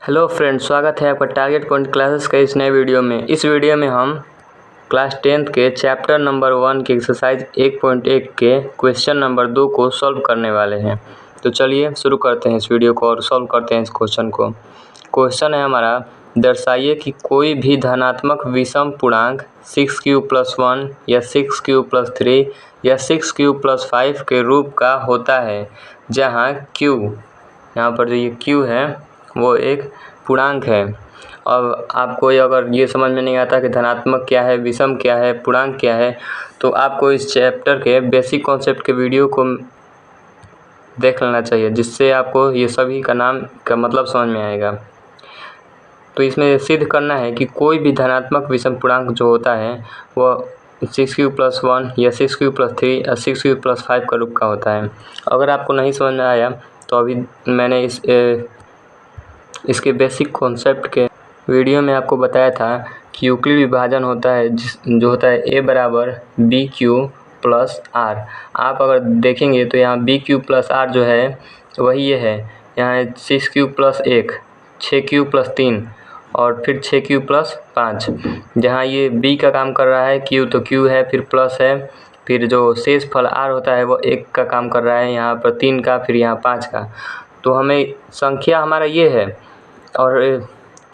Hello friends, स्वागत है आपका टारगेट पॉइंट क्लासेस के इस नए वीडियो में। इस वीडियो में हम क्लास 10th के चैप्टर नंबर 1 के एक्सरसाइज 1.1 के क्वेश्चन नंबर 2 को सॉल्व करने वाले हैं। तो चलिए शुरू करते हैं इस वीडियो को और सॉल्व करते हैं इस क्वेश्चन को। क्वेश्चन है हमारा, दर्शाइए कि कोई भी धनात्मक विषम पूर्णांक 6q+1 या 6q+3 या 6q+5 के रूप का होता है, जहाँ q, यहाँ पर जो ये q है वो एक पूर्णांक है। अब आपको अगर ये समझ में नहीं आता कि धनात्मक क्या है, विषम क्या है, पूर्णांक क्या है, तो आपको इस चैप्टर के बेसिक कॉन्सेप्ट के वीडियो को देख लेना चाहिए, जिससे आपको ये सभी का नाम का मतलब समझ में आएगा। तो इसमें सिद्ध करना है कि कोई भी धनात्मक विषम पूर्णांक जो होता है वह 6q+1 या 6q+3 या 6q+5 का रूप का होता है। अगर आपको नहीं समझ में आया तो अभी मैंने इसके बेसिक कॉन्सेप्ट के वीडियो में आपको बताया था कि यूक्लिड विभाजन होता है जो होता है a बराबर BQ+R। आप अगर देखेंगे तो यहाँ BQ+R जो है वही ये है, यहाँ 6q+1, 6q+3 और फिर 6q+5। जहाँ ये B का काम कर रहा है, Q तो Q है, फिर प्लस है, फिर जो शेष फल R होता है वो 1 का काम कर रहा है, यहाँ पर 3 का, फिर यहाँ 5 का। तो हमें संख्या हमारा ये है और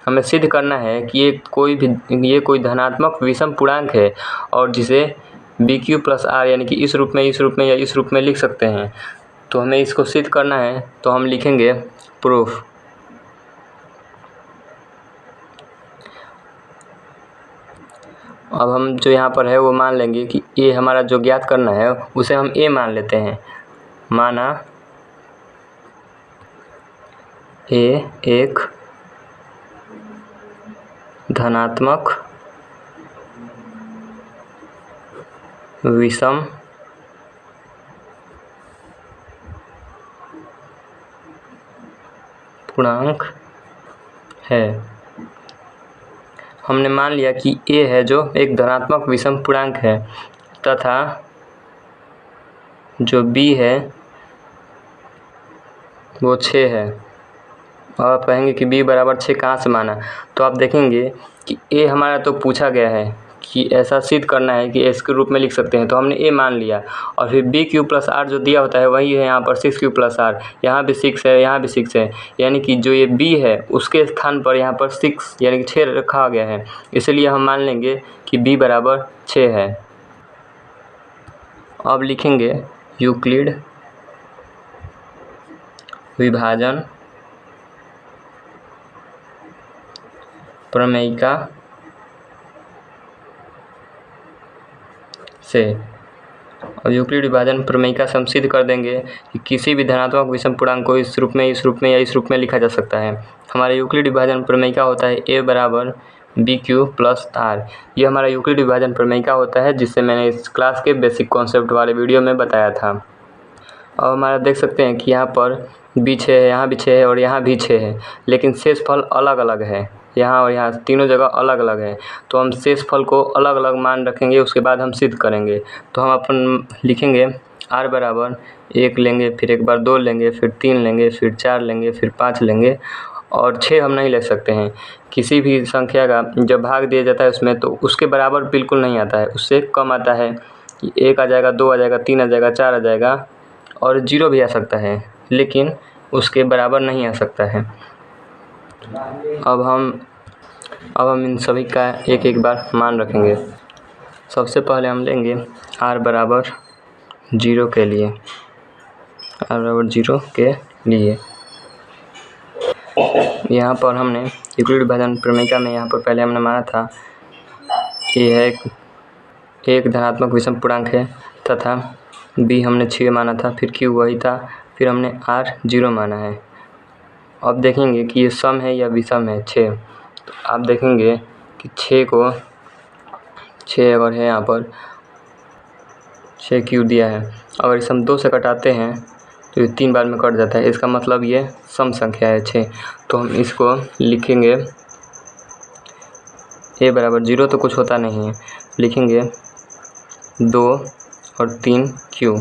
हमें सिद्ध करना है कि ये कोई धनात्मक विषम पूर्णांक है और जिसे BQ+R यानी कि इस रूप में या इस रूप में लिख सकते हैं। तो हमें इसको सिद्ध करना है, तो हम लिखेंगे प्रूफ। अब हम जो यहाँ पर है वो मान लेंगे कि ये हमारा जो ज्ञात करना है उसे हम A मान लेते हैं। माना A एक धनात्मक विषम पूर्णांक है। हमने मान लिया कि A है जो एक धनात्मक विषम पूर्णांक है तथा जो B है वो 6 है। और आप कहेंगे कि B बराबर 6 कहाँ से माना, तो आप देखेंगे कि A हमारा तो पूछा गया है कि ऐसा सिद्ध करना है कि S के रूप में लिख सकते हैं, तो हमने A मान लिया। और फिर BQ+R जो दिया होता है वही है यहाँ पर 6q+R, यहाँ भी 6 है, यहाँ भी 6 है, यानी कि जो ये B है उसके स्थान पर यहाँ पर 6 यानी कि 6 रखा गया है, इसलिए हम मान लेंगे कि B बराबर 6 है। अब लिखेंगे यूक्लिड विभाजन प्रमेयिका से। और यूक्लिड विभाजन प्रमेयिका से हम सिद्ध कर देंगे कि किसी भी धनात्मक विषम पूर्णांक को इस रूप में या इस रूप में लिखा जा सकता है। हमारा यूक्लिड विभाजन प्रमेयिका होता है A बराबर BQ+R। ये हमारा यूक्लिड विभाजन प्रमेयिका होता है, जिससे मैंने इस क्लास के बेसिक कॉन्सेप्ट वाले वीडियो में बताया था। और हमारा देख सकते हैं कि यहाँ पर B 6 है, यहाँ भी 6 है और यहाँ भी 6 है, लेकिन शेष फल अलग अलग है, यहाँ और यहाँ तीनों जगह अलग अलग है। तो हम शेष फल को अलग अलग मान रखेंगे, उसके बाद हम सिद्ध करेंगे। तो हम अपन लिखेंगे R बराबर 1 लेंगे, फिर एक बार 2 लेंगे, फिर 3 लेंगे, फिर 4 लेंगे, फिर 5 लेंगे और 6 हम नहीं ले सकते हैं। किसी भी संख्या का जब भाग दिया जाता है उसमें, तो उसके बराबर बिल्कुल नहीं आता है, उससे कम आता है। 1 आ जाएगा, 2 आ जाएगा, 3 आ जाएगा, 4 आ जाएगा और 0 भी आ सकता है, लेकिन उसके बराबर नहीं आ सकता है। अब हम इन सभी का एक एक बार मान रखेंगे। सबसे पहले हम लेंगे R बराबर 0 के लिए, R बराबर 0 के लिए यहाँ पर हमने यूक्लिड विभाजन प्रमेयिका में यहाँ पर पहले हमने माना था कि यह एक धनात्मक विषम पूर्णांक है तथा B हमने 6 माना था, फिर Q वही था, फिर हमने R 0 माना है। अब देखेंगे कि ये सम है या विषम है 6। तो आप देखेंगे कि 6 अगर है यहाँ पर 6 Q दिया है, अगर इसे हम 2 से कटाते हैं तो ये 3 बार में कट जाता है, इसका मतलब ये सम संख्या है 6। तो हम इसको लिखेंगे A बराबर 0 तो कुछ होता नहीं है, लिखेंगे 2 और 3 Q।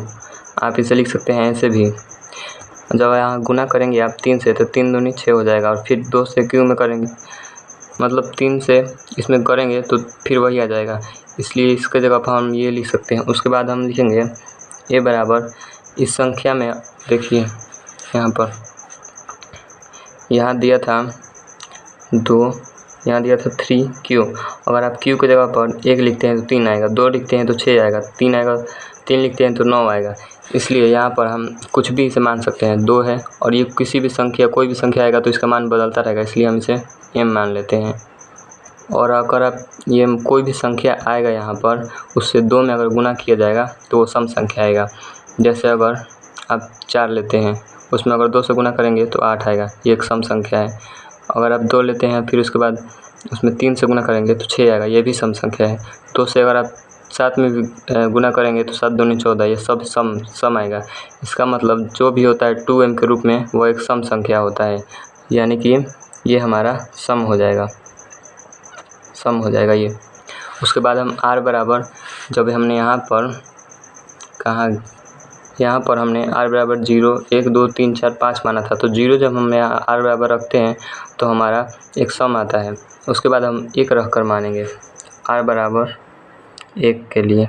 आप इसे लिख सकते हैं ऐसे भी। जब यहाँ गुना करेंगे आप 3 से तो 3 दूनी 6 हो जाएगा, और फिर 2 से क्यू में करेंगे मतलब 3 से इसमें करेंगे तो फिर वही आ जाएगा, इसलिए इसके जगह पर हम ये लिख सकते हैं। उसके बाद हम लिखेंगे ए बराबर इस संख्या में देखिए यहाँ पर यहाँ दिया था 2, यहाँ दिया था 3Q। अगर आप Q की जगह पर 1 लिखते हैं तो 3 आएगा, 2 लिखते हैं तो 6 आएगा, 3 आएगा, 3 लिखते हैं तो 9 आएगा। इसलिए यहाँ पर हम कुछ भी इसे मान सकते हैं, 2 है, और ये किसी भी संख्या कोई भी संख्या आएगा तो इसका मान बदलता रहेगा, इसलिए हम इसे m मान लेते हैं। और अगर आप ये कोई भी संख्या आएगा यहाँ पर उससे 2 में अगर गुना किया जाएगा तो वो सम संख्या आएगा। जैसे अगर आप 4 लेते हैं उसमें अगर 2 से गुना करेंगे तो 8 आएगा, ये एक सम संख्या है। अगर आप 2 लेते हैं फिर उसके बाद उसमें 3 से गुना करेंगे तो 6 आएगा, ये भी सम संख्या है। 2 से अगर आप 7 में भी गुना करेंगे तो 7 दूनी 14, ये सब सम आएगा। इसका मतलब जो भी होता है 2m के रूप में वो एक सम संख्या होता है, यानी कि ये हमारा सम हो जाएगा ये। उसके बाद हम r बराबर, जब हमने यहाँ पर हमने r बराबर 0 1 2 3 4 5 माना था, तो 0 जब हम यहाँ r बराबर रखते हैं तो हमारा एक सम आता है। उसके बाद हम 1 रख कर मानेंगे r बराबर 1 के लिए,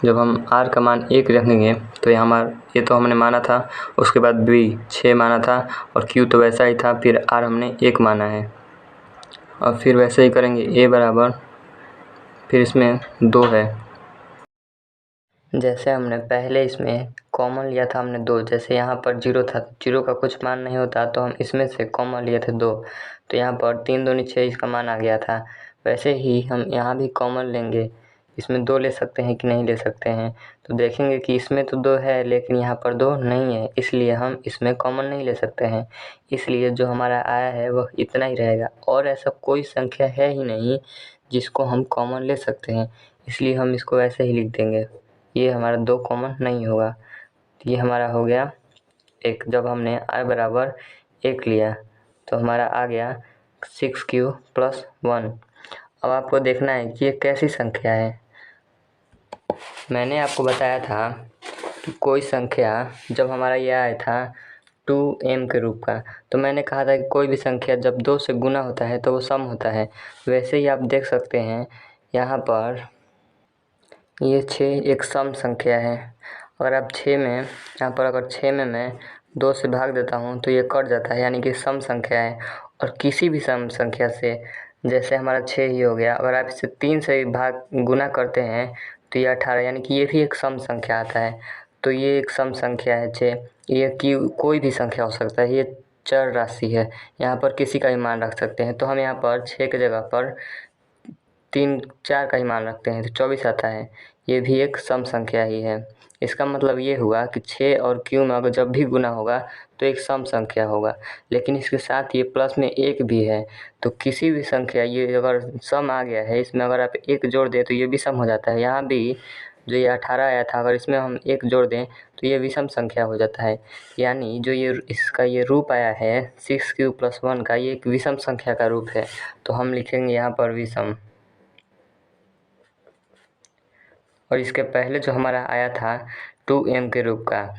जब हम r का मान 1 रखेंगे तो ये तो हमने माना था, उसके बाद b 6 माना था, और q तो वैसा ही था, फिर r हमने 1 माना है, और फिर वैसे ही करेंगे a बराबर, फिर इसमें 2 है। जैसे हमने पहले इसमें कॉमन लिया था हमने 2, जैसे यहाँ पर 0 था, 0 का कुछ मान नहीं होता तो हम इसमें से कॉमन लिए थे 2, तो यहाँ पर 3 दूनी 6 इसका मान आ गया था। वैसे ही हम यहाँ भी कॉमन लेंगे, इसमें 2 ले सकते हैं कि नहीं ले सकते हैं, तो देखेंगे कि इसमें तो 2 है लेकिन यहाँ पर 2 नहीं है, इसलिए हम इसमें कॉमन नहीं ले सकते हैं। इसलिए जो हमारा आया है वह इतना ही रहेगा, और ऐसा कोई संख्या है ही नहीं जिसको हम कॉमन ले सकते हैं, इसलिए हम इसको ऐसे ही लिख देंगे। ये हमारा 2 कॉमन नहीं होगा, ये हमारा हो गया 1। जब हमने r बराबर 1 लिया तो हमारा आ गया 6Q + 1। अब आपको देखना है कि ये कैसी संख्या है। मैंने आपको बताया था कि कोई संख्या, जब हमारा ये आया था 2m के रूप का, तो मैंने कहा था कि कोई भी संख्या जब 2 से गुना होता है तो वो सम होता है। वैसे ही आप देख सकते हैं यहाँ पर ये 6 एक सम संख्या है। अगर आप 6 में यहाँ पर अगर 6 में मैं 2 से भाग देता हूँ तो ये कट जाता है, यानी कि सम संख्या है। और किसी भी सम संख्या से, जैसे हमारा 6 ही हो गया, अगर आप इसे 3 से भाग गुना करते हैं तो ये 18, यानी कि ये भी एक सम संख्या आता है। तो ये एक सम संख्या है 6। ये कि कोई भी संख्या हो सकता है, ये चर राशि है, यहाँ पर किसी का भी मान रख सकते हैं। तो हम यहाँ पर 6 की जगह पर 3 4 का ही मान रखते हैं तो 24 आता है, ये भी एक सम संख्या ही है। इसका मतलब ये हुआ कि 6 और Q में अगर जब भी गुना होगा तो एक सम संख्या होगा, लेकिन इसके साथ ये प्लस में 1 भी है। तो किसी भी संख्या, ये अगर सम आ गया है, इसमें अगर आप 1 जोड़ दें तो ये भी सम हो जाता है। यहाँ भी जो ये 18 आया था, अगर इसमें हम 1 जोड़ दें तो ये विषम संख्या हो जाता है। यानी जो इसका ये रूप आया है 6Q + 1 का, ये एक विषम संख्या का रूप है, तो हम लिखेंगे यहाँ पर विषम। और इसके पहले जो हमारा आया था 2m के रूप का,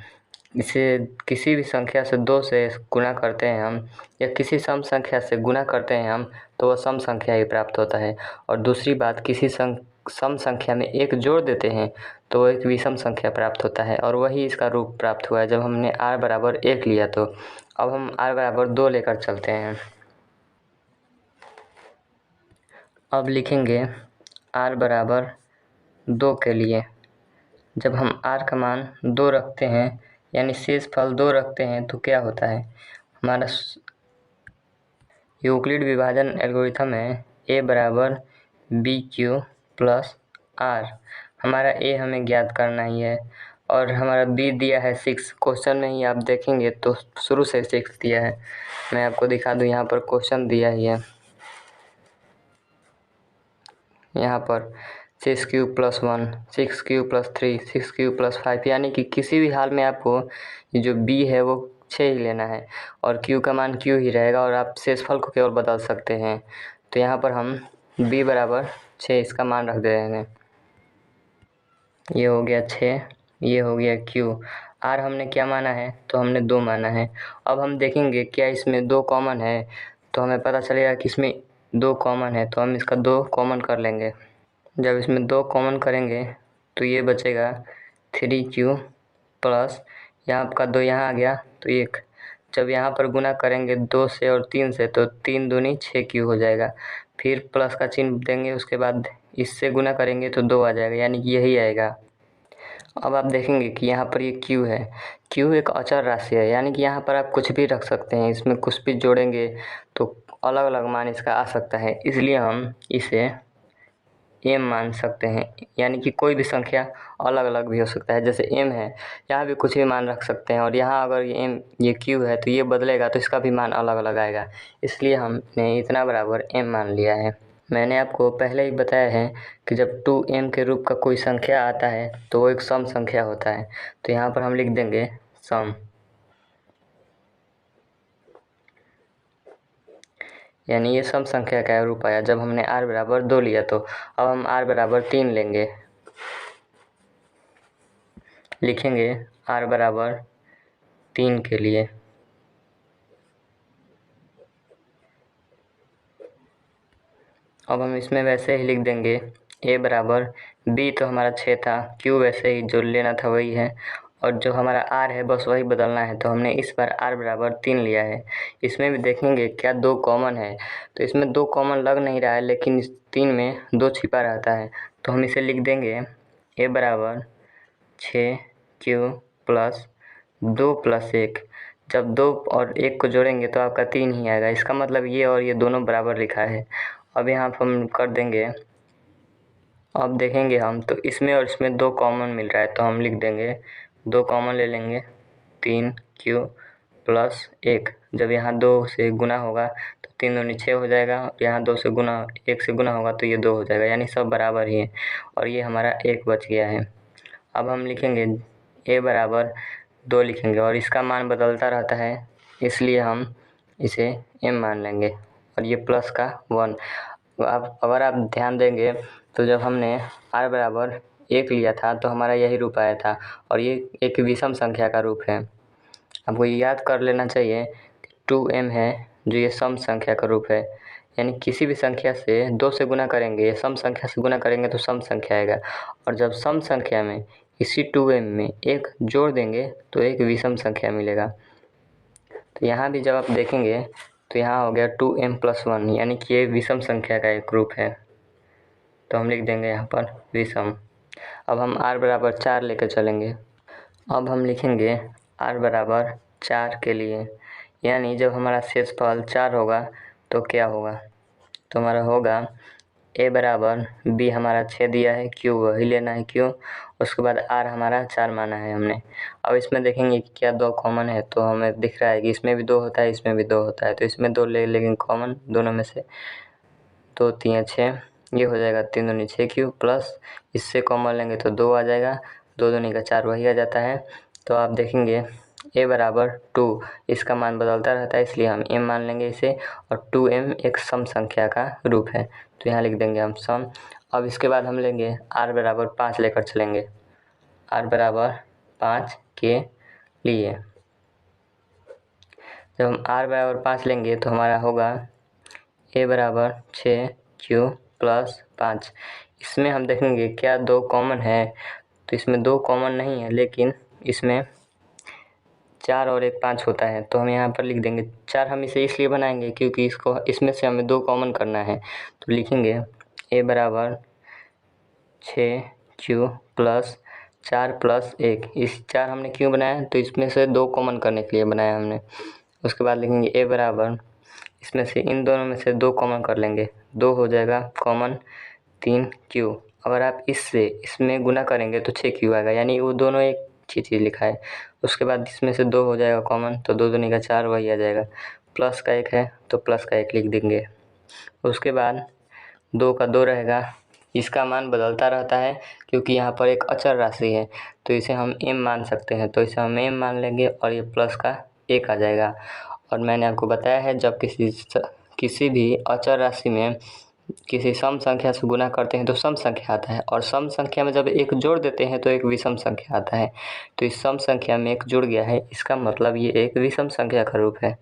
इसे किसी भी संख्या से 2 से गुना करते हैं हम, या किसी सम संख्या से गुना करते हैं हम, तो वह सम संख्या ही प्राप्त होता है। और दूसरी बात, किसी सम संख्या में 1 जोड़ देते हैं तो वह एक विषम संख्या प्राप्त होता है, और वही इसका रूप प्राप्त हुआ है जब हमने r बराबर 1 लिया। तो अब हम r बराबर 2 लेकर चलते हैं। अब लिखेंगे r बराबर 2 के लिए, जब हम r का मान 2 रखते हैं, यानी शेषफल 2 रखते हैं, तो क्या होता है हमारा यूक्लिड विभाजन एल्गोरिथम है a बराबर BQ + r। हमारा a हमें ज्ञात करना ही है, और हमारा b दिया है 6। क्वेश्चन में ही आप देखेंगे तो शुरू से 6 दिया है। मैं आपको दिखा दूं, यहाँ पर क्वेश्चन दिया ही है, यहाँ पर 6Q + 1, 6Q + 3, 6Q + 5, यानी कि किसी भी हाल में आपको जो b है वो 6 ही लेना है, और q का मान q ही रहेगा, और आप शेषफल को केवल बदल सकते हैं। तो यहाँ पर हम b बराबर 6 इसका मान रख दे रहे हैं। ये हो गया 6, ये हो गया Q। R हमने क्या माना है, तो हमने 2 माना है। अब हम देखेंगे क्या इसमें 2 कॉमन है, तो हमें पता चलेगा कि इसमें 2 कॉमन है, तो हम इसका 2 कॉमन कर लेंगे। जब इसमें 2 कॉमन करेंगे तो ये बचेगा 3Q प्लस यहाँ आपका 2 यहाँ आ गया तो 1। जब यहाँ पर गुना करेंगे 2 से और 3 से तो 3 दूनी 6Q हो जाएगा। फिर प्लस का चिन्ह देंगे, उसके बाद इससे गुना करेंगे तो 2 आ जाएगा, यानी कि यही आएगा। अब आप देखेंगे कि यहाँ पर ये Q है। Q एक अचर राशि है, यानी कि यहाँ पर आप कुछ भी रख सकते हैं। इसमें कुछ भी जोड़ेंगे तो अलग अलग मान इसका आ सकता है, इसलिए हम इसे m मान सकते हैं। यानी कि कोई भी संख्या अलग अलग भी हो सकता है, जैसे m है, यहाँ भी कुछ भी मान रख सकते हैं। और यहाँ अगर ये Q है तो ये बदलेगा तो इसका भी मान अलग अलग आएगा, इसलिए हमने इतना बराबर m मान लिया है। मैंने आपको पहले ही बताया है कि जब 2m के रूप का कोई संख्या आता है तो वो एक सम संख्या होता है। तो यहाँ पर हम लिख देंगे सम, यानी ये सम संख्या का रूप आया जब हमने r बराबर 2 लिया। तो अब हम r बराबर 3 लेंगे, लिखेंगे r बराबर 3 के लिए। अब हम इसमें वैसे ही लिख देंगे a बराबर b, तो हमारा 6 था, q वैसे ही जो लेना था वही है, और जो हमारा r है बस वही बदलना है। तो हमने इस बार r बराबर 3 लिया है। इसमें भी देखेंगे क्या 2 कॉमन है, तो इसमें 2 कॉमन लग नहीं रहा है, लेकिन इस 3 में 2 छिपा रहता है। तो हम इसे लिख देंगे a बराबर 6Q प्लस 2 प्लस 1। जब 2 और 1 को जोड़ेंगे तो आपका 3 ही आएगा, इसका मतलब ये और ये दोनों बराबर लिखा है। अब यहाँ पर हम कर देंगे, अब देखेंगे हम तो इसमें और इसमें 2 कॉमन मिल रहा है, तो हम लिख देंगे 2 कॉमन ले लेंगे, 3Q प्लस 1। जब यहाँ 2 से गुना होगा तो 3 दूनी 6 हो जाएगा, यहाँ 2 से गुना 1 से गुना होगा तो ये 2 हो जाएगा, यानी सब बराबर ही है, और ये हमारा 1 बच गया है। अब हम लिखेंगे a बराबर 2 लिखेंगे, और इसका मान बदलता रहता है, इसलिए हम इसे m मान लेंगे, और ये प्लस का 1। अब अगर आप ध्यान देंगे तो जब हमने r बराबर 1 लिया था तो हमारा यही रूप आया था, और ये एक विषम संख्या का रूप है। आपको याद कर लेना चाहिए कि 2m है जो ये सम संख्या का रूप है, यानी किसी भी संख्या से 2 से गुना करेंगे, सम संख्या से गुना करेंगे तो सम संख्या आएगा, और जब सम संख्या में इसी 2m में एक जोड़ देंगे तो एक विषम संख्या मिलेगा। तो यहाँ भी जब आप देखेंगे तो यहाँ हो गया 2m प्लस 1, यानी कि ये विषम संख्या का एक रूप है, तो हम लिख देंगे यहाँ पर विषम। अब हम r बराबर 4 लेकर चलेंगे। अब हम लिखेंगे r बराबर 4 के लिए, यानी जब हमारा शेषफल 4 होगा तो क्या होगा, तो हमारा होगा a बराबर b, हमारा 6 दिया है, q वही लेना है q, उसके बाद r हमारा 4 माना है हमने। अब इसमें देखेंगे कि क्या 2 कॉमन है, तो हमें दिख रहा है कि इसमें भी 2 होता है, इसमें भी 2 होता है, तो इसमें 2 ले लेकिन कॉमन दोनों में से 2 3 6, ये हो जाएगा 3 दूनी 6Q प्लस इससे कॉमन लेंगे तो 2 आ जाएगा, 2 दूनी का 4 वही आ जाता है। तो आप देखेंगे a बराबर 2, इसका मान बदलता रहता है इसलिए हम m मान लेंगे इसे, और 2m एक सम संख्या का रूप है, तो यहाँ लिख देंगे हम सम। अब इसके बाद हम लेंगे r बराबर 5 लेकर चलेंगे, r बराबर 5 के लिए। जब हम r बराबर 5 लेंगे तो हमारा होगा a बराबर 6Q प्लस 5। इसमें हम देखेंगे क्या 2 कॉमन है, तो इसमें 2 कॉमन नहीं है, लेकिन इसमें 4 और 1 5 होता है, तो हम यहाँ पर लिख देंगे 4। हम इसे इसलिए बनाएंगे क्योंकि इसमें से हमें 2 कॉमन करना है, तो लिखेंगे a बराबर 6Q प्लस 4 प्लस 1। इस 4 हमने क्यों बनाया, तो इसमें से 2 कॉमन करने के लिए बनाया हमने। उसके बाद लिखेंगे a बराबर, इसमें से इन दोनों में से 2 कॉमन कर लेंगे, 2 हो जाएगा कॉमन 3Q। अगर आप इससे इसमें गुना करेंगे तो 6Q आएगा, यानी वो दोनों एक ही चीज़ लिखा है। उसके बाद इसमें से 2 हो जाएगा कॉमन, तो 2 दूनी का 4 वही आ जाएगा, प्लस का 1 है तो प्लस का 1 लिख देंगे। उसके बाद 2 का 2 रहेगा, इसका मान बदलता रहता है क्योंकि यहाँ पर एक अचर राशि है, तो इसे हम m मान सकते हैं, तो इसे हम m मान लेंगे और ये प्लस का 1 आ जाएगा। और मैंने आपको बताया है जब किसी भी अचर राशि में किसी सम संख्या से गुना करते हैं तो सम संख्या आता है, और सम संख्या में जब एक जोड़ देते हैं तो एक विषम संख्या आता है। तो इस सम संख्या में एक जुड़ गया है, इसका मतलब ये एक विषम संख्या का रूप है।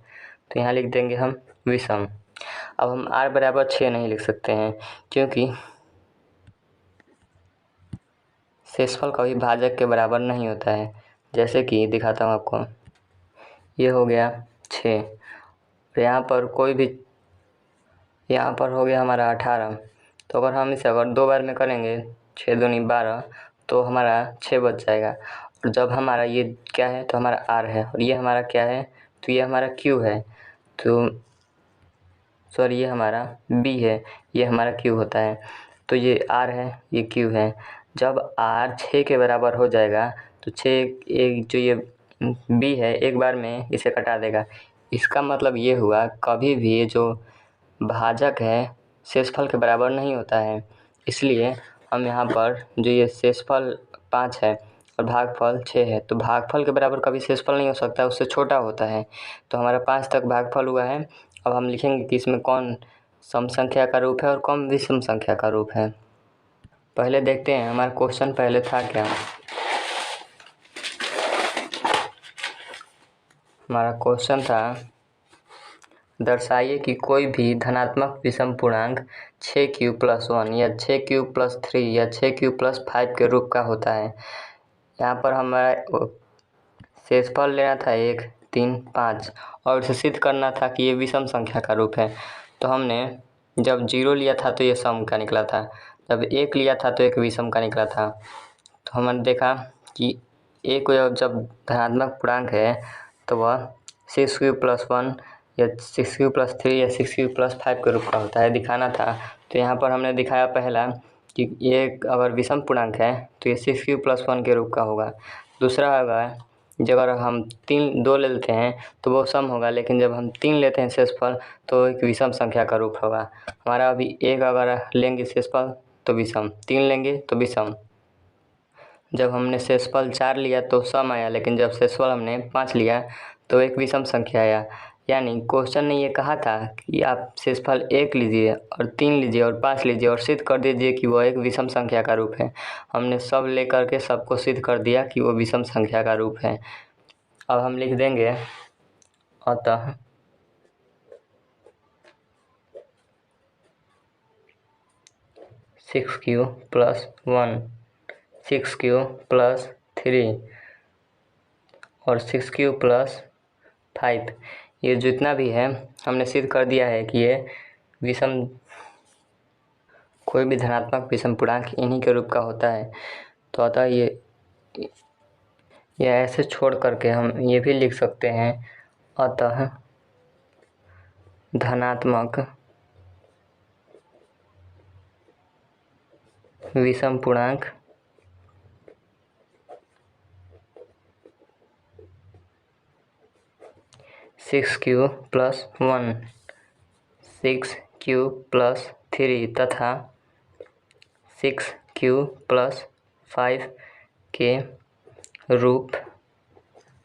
तो यहाँ लिख देंगे हम विषम। अब हम r बराबर 6 नहीं लिख सकते हैं, क्योंकि शेषफल कभी भाजक के बराबर नहीं होता है। जैसे कि दिखाता हूँ आपको, ये हो गया 6, यहाँ पर यहाँ पर हो गया हमारा 18। तो अगर हम इसे 2 बार में करेंगे 6 दूनी 12, तो हमारा 6 बच जाएगा। और जब हमारा ये क्या है, तो हमारा r है, और ये हमारा क्या है, तो ये हमारा q है। तो सॉरी, ये हमारा b है, ये हमारा q होता है। तो ये r है, ये q है। जब r 6 के बराबर हो जाएगा तो 6 एक जो ये b है एक बार में इसे कटा देगा। इसका मतलब ये हुआ, कभी भी जो भाजक है शेषफल के बराबर नहीं होता है। इसलिए हम यहाँ पर जो ये शेषफल 5 है और भागफल 6 है, तो भागफल के बराबर कभी शेषफल नहीं हो सकता, उससे छोटा होता है। तो हमारा 5 तक भागफल हुआ है। अब हम लिखेंगे कि इसमें कौन सम संख्या का रूप है और कौन विषम संख्या का रूप है। पहले देखते हैं हमारा क्वेश्चन पहले था क्या। हमारा क्वेश्चन था, दर्शाइए कि कोई भी धनात्मक विषम पूर्णांक 6q + 1 या 6q + 3 या 6q + 5 के रूप का होता है। यहाँ पर हमारा शेषफल लेना था 1, 3, 5 और इसे सिद्ध करना था कि ये विषम संख्या का रूप है। तो हमने जब 0 लिया था तो ये सम का निकला था, जब 1 लिया था तो एक विषम का निकला था। तो हमने देखा कि एक जब धनात्मक पूर्णांक है तो वह 6q + 1 या 6q + 3 या 6q + 5 के रूप का होता है, दिखाना था। तो यहाँ पर हमने दिखाया पहला कि ये अगर विषम पूर्णांक है तो ये 6q + 1 के रूप का होगा। दूसरा होगा, जब अगर हम 2 ले लेते हैं तो वो सम होगा, लेकिन जब हम 3 लेते हैं शेषफल तो एक विषम संख्या का रूप होगा। हमारा अभी 1 अगर लेंगे शेषफल तो विषम, 3 लेंगे तो विषम। जब हमने शेषफल 4 लिया तो सम आया, लेकिन जब शेषफल हमने 5 लिया तो एक विषम संख्या आया। यानी क्वेश्चन ने ये कहा था कि आप शेषफल 1 लीजिए और 3 लीजिए और 5 लीजिए और सिद्ध कर दीजिए कि वह एक विषम संख्या का रूप है। हमने सब लेकर के सबको सिद्ध कर दिया कि वो विषम संख्या का रूप है। अब हम लिख देंगे, अतः 6q + 1, 6q + 3 और 6q + 5, ये जितना भी है हमने सिद्ध कर दिया है कि ये विषम, कोई भी धनात्मक विषम पूर्णांक इन्हीं के रूप का होता है। तो अतः ये ऐसे छोड़ करके हम ये भी लिख सकते हैं, अतः धनात्मक विषम पूर्णांक (6q + 1, 6q + 3 तथा 6q + 5 के रूप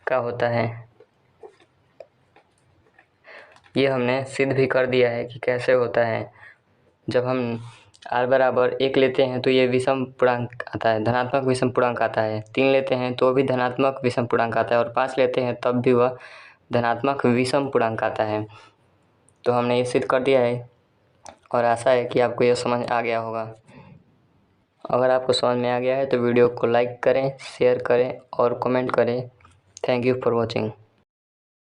का होता है। ये हमने सिद्ध भी कर दिया है कि कैसे होता है। जब हम r बराबर 1 लेते हैं तो ये विषम पूर्णांक आता है, धनात्मक विषम पूर्णांक आता है। 3 लेते हैं तो भी धनात्मक विषम पूर्णांक आता है, और 5 लेते हैं तब भी वह धनात्मक विषम पूर्णांक आता है। तो हमने ये सिद्ध कर दिया है और आशा है कि आपको यह समझ आ गया होगा। अगर आपको समझ में आ गया है तो वीडियो को लाइक करें, शेयर करें और कमेंट करें। Thank you for watching.